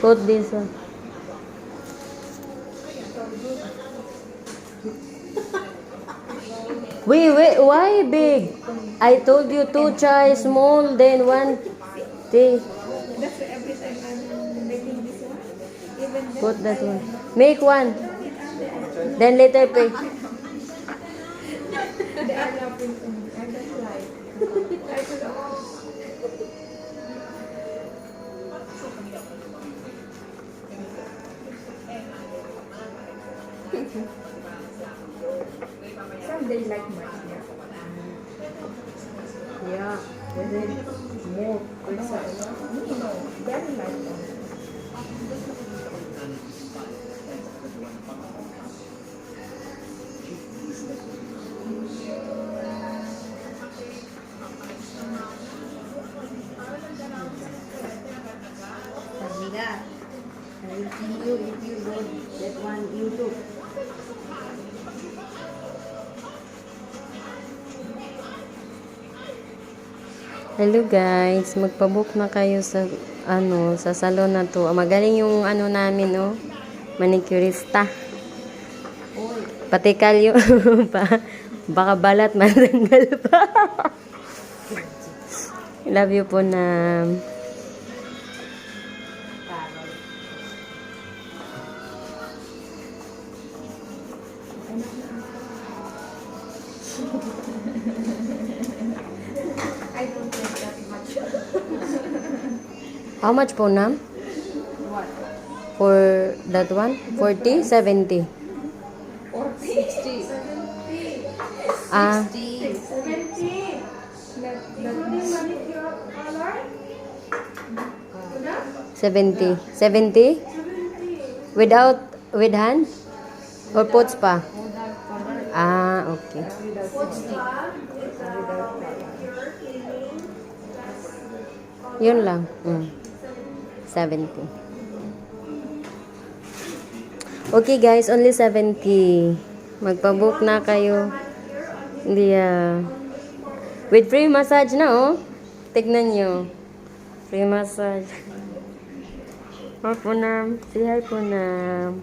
Put this one. Wait, why big? I told you two chai small, then one tea. That's every time I'm making this one. Even Put that one. Make one. Then later pay. they are laughing to me. I don't like. I could some they like much, yeah. Yeah, and then more precise. No, very light one. Amiga, I will see you if you go that one YouTube. Hello guys, magpabook na kayo sa sa salon na to. Magaling yung namin, oh. Manicurista. Pati kalyo pa. Baka balat matanggal pa. Love you po na. I don't like that much. How much po na? What? For that one? 40? 70? 40? 60. Ah, 70. Including manicure color? 70. 70? With hand? Or puts pa? Ah, okay. Yun lang. 70. Okay guys, only 70. Magpabook na kayo. Hindi with free massage na, oh. Tignan nyo. Free massage. Hi Punam. Say hi Punam.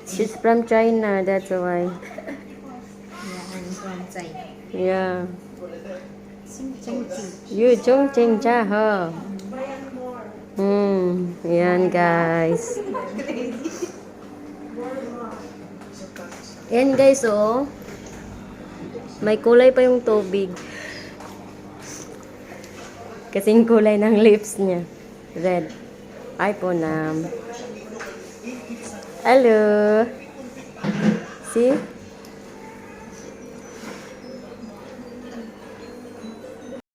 She's from China, that's why. Yeah, I'm from China. Yeah. Chongqing. You Chongqing cha ho. Yan guys. Yan guys, oh. May kulay pa yung tubig. Kasing kulay ng lips niya. Red. Ay po na. Hello. See?